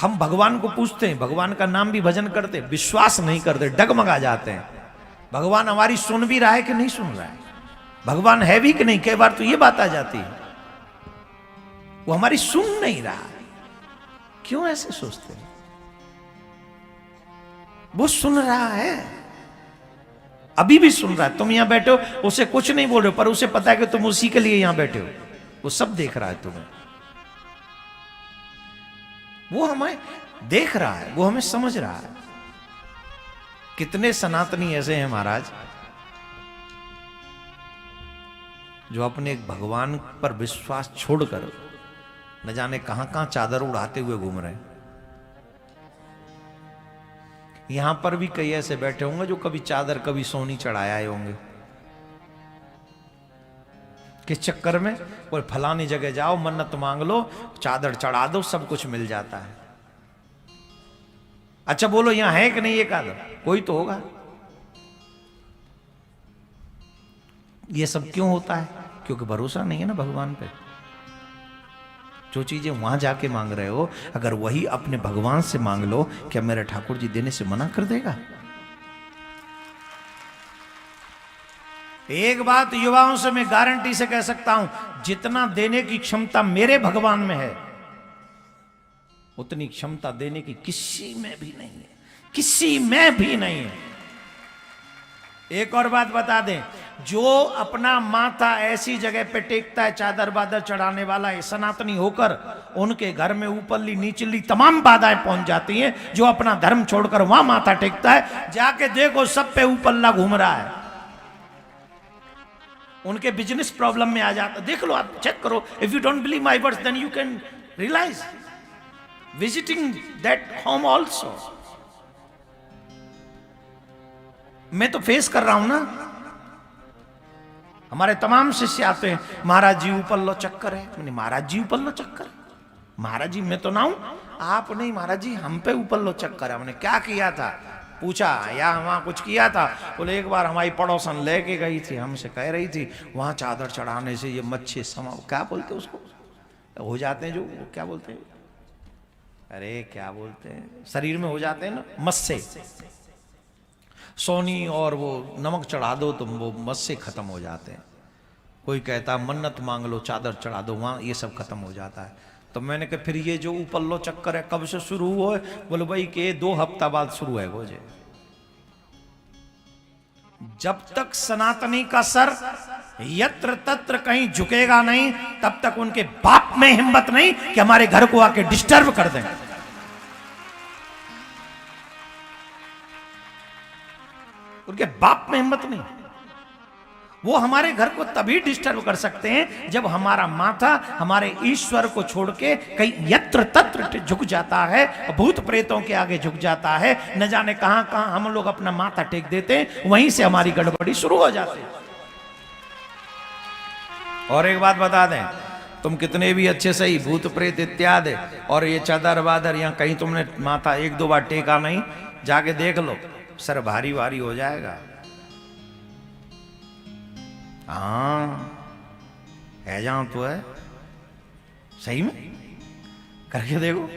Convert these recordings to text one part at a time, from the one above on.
हम भगवान को पूछते हैं, भगवान का नाम भी भजन करते, विश्वास नहीं करते, डगमगा जाते हैं। भगवान हमारी सुन भी रहा है कि नहीं सुन रहा है, भगवान है भी कि नहीं। कई बार तो ये बात आ जाती है, वो हमारी सुन नहीं रहा। क्यों ऐसे सोचते हैं? वो सुन रहा है, अभी भी सुन रहा है। तुम यहां बैठे हो, उसे कुछ नहीं बोल रहे हो, पर उसे पता है कि तुम उसी के लिए यहां बैठे हो। वो सब देख रहा है तुम्हें, वो हमें देख रहा है, वो हमें समझ रहा है। कितने सनातनी ऐसे हैं महाराज जो अपने एक भगवान पर विश्वास छोड़कर न जाने कहां कहां चादर उड़ाते हुए घूम रहे हैं। यहां पर भी कई ऐसे बैठे होंगे जो कभी चादर कभी सोनी चढ़ाया आए होंगे। किस चक्कर में? कोई फलानी जगह जाओ, मन्नत मांग लो, चादर चढ़ा दो, सब कुछ मिल जाता है। अच्छा बोलो, यहां है कि नहीं एक आदर? कोई तो होगा। ये सब क्यों होता है? क्योंकि भरोसा नहीं है ना भगवान पे। जो चीजें वहां जाके मांग रहे हो, अगर वही अपने भगवान से मांग लो, क्या मेरे ठाकुर जी देने से मना कर देगा? एक बात युवाओं से मैं गारंटी से कह सकता हूं, जितना देने की क्षमता मेरे भगवान में है, उतनी क्षमता देने की किसी में भी नहीं है, किसी में भी नहीं है। एक और बात बता दें, जो अपना माथा ऐसी जगह पे टेकता है, चादर बादर चढ़ाने वाला है, सनातनी होकर, उनके घर में ऊपरली नीचली तमाम बाधाएं पहुंच जाती हैं। जो अपना धर्म छोड़कर वहां माथा टेकता है, जाके देखो सब पे ऊपरला घूम रहा है, उनके बिजनेस प्रॉब्लम में आ जाता। देख लो, आप चेक करो। If you don't believe my words, then you can realise visiting that home also. मैं तो फेस कर रहा हूं ना। हमारे तमाम शिष्य आते हैं, महाराज जी ऊपर लो चक्कर है। मैंने, महाराज जी ऊपर लो चक्कर? महाराज जी मैं तो ना हूं। आप नहीं महाराज जी, हम पे ऊपर लो चक्कर है। हमने क्या किया था? पूछा, या वहां कुछ किया था? बोले एक बार हमारी पड़ोसन लेके गई थी, हमसे कह रही थी वहां चादर चढ़ाने से ये मच्छी समा, क्या बोलते उसको, हो जाते हैं जो, क्या बोलते हैं, अरे क्या बोलते हैं, शरीर में हो जाते हैं ना मस्से, सोनी और वो नमक चढ़ा दो तो वो मस्से खत्म हो जाते हैं। कोई कहता मन्नत मांग लो, चादर चढ़ा दो, वहां ये सब खत्म हो जाता है। तो मैंने कहा फिर ये जो ऊपर लो चक्कर है कब से शुरू हुआ है? बोले भाई के 2 हफ्ता बाद शुरू है गोजे। जब तक सनातनी का सर यत्र तत्र कहीं झुकेगा नहीं, तब तक उनके बाप में हिम्मत नहीं कि हमारे घर को आके डिस्टर्ब कर दें। उनके बाप में हिम्मत नहीं। वो हमारे घर को तभी डिस्टर्ब कर सकते हैं जब हमारा माथा हमारे ईश्वर को छोड़ के कहीं यत्र तत्र झुक जाता है, भूत प्रेतों के आगे झुक जाता है, न जाने कहां कहां हम लोग अपना माथा टेक देते हैं, वहीं से हमारी गड़बड़ी शुरू हो जाती है। और एक बात बता दें, तुम कितने भी अच्छे सही भूत प्रेत इत्यादि और ये चादर वादर यहाँ कहीं तुमने माथा 1-2 बार टेका नहीं, जाके देख लो सर भारी भारी हो जाएगा। हाँ है, जहां तो है, सही में करके देखो।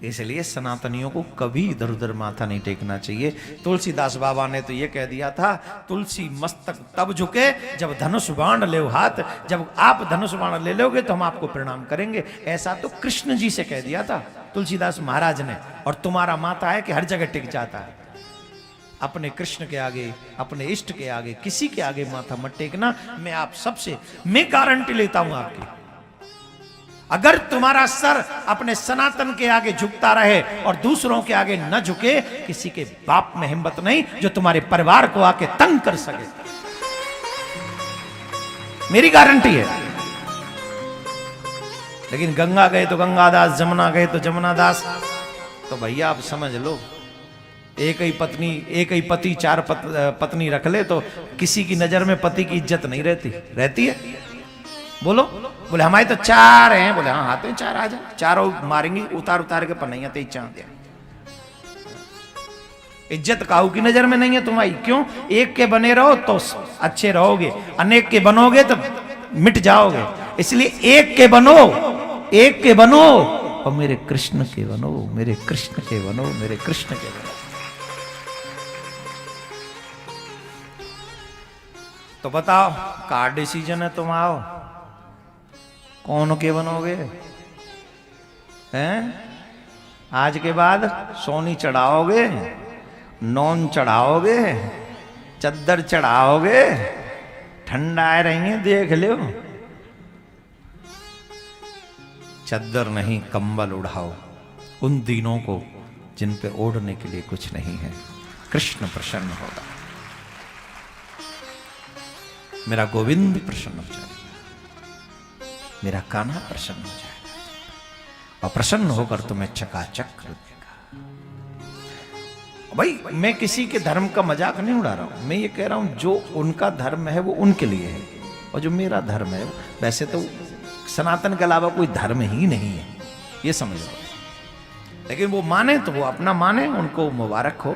इसलिए सनातनियों को कभी इधर उधर माथा नहीं टेकना चाहिए। तुलसीदास बाबा ने तो ये कह दिया था, तुलसी मस्तक तब झुके जब धनुष बाण ले हाथ, जब आप धनुष बाण ले लोगे तो हम आपको प्रणाम करेंगे। ऐसा तो कृष्ण जी से कह दिया था तुलसीदास महाराज ने। और तुम्हारा माथा है कि हर जगह टिक जाता है। अपने कृष्ण के आगे, अपने इष्ट के आगे, किसी के आगे माथा मत टेकना। मैं आप सबसे मैं गारंटी लेता हूं आपकी, अगर तुम्हारा सर अपने सनातन के आगे झुकता रहे और दूसरों के आगे न झुके, किसी के बाप में हिम्मत नहीं जो तुम्हारे परिवार को आके तंग कर सके। मेरी गारंटी है। लेकिन गंगा गए तो गंगादास, जमुना गए तो जमुनादास। तो भैया आप समझ लो, एक ही पत्नी, एक ही पति 4 पत्नी रख ले तो किसी की नजर में पति की इज्जत नहीं रहती? रहती है? बोलो। बोले हमारे तो 4 हैं। बोले हाँ आते हैं 4, आ जा, चारों मारेंगे उतार उतार के पन्नैया ते चांद। इज्जत काहू की नजर में नहीं है तुम्हारी। क्यों? एक के बने रहो तो अच्छे रहोगे, अनेक के बनोगे तो मिट जाओगे। इसलिए एक के बनो, एक के बनो और मेरे कृष्ण के बनो, मेरे कृष्ण के बनो, मेरे कृष्ण के बनो। तो बताओ, का डिसीजन है, तुम आओ, कौन के बनोगे? हैं? आज के बाद सोनी चढ़ाओगे, नॉन चढ़ाओगे, चद्दर चढ़ाओगे, ठंडाए रहेंगे, देख लो। चद्दर नहीं, कंबल उड़ाओ उन दिनों को जिन पे ओढ़ने के लिए कुछ नहीं है। कृष्ण प्रसन्न होगा, मेरा गोविंद प्रसन्न हो जाएगा, मेरा कान्हा प्रसन्न हो जाएगा और प्रसन्न होकर तुम्हें चकाचक कर देगा। भाई मैं किसी के धर्म का मजाक नहीं उड़ा रहा हूं, मैं ये कह रहा हूं जो उनका धर्म है वो उनके लिए है, और जो मेरा धर्म है, वैसे तो सनातन के अलावा कोई धर्म ही नहीं है, ये समझ लो। लेकिन वो माने तो वो अपना माने, उनको मुबारक हो।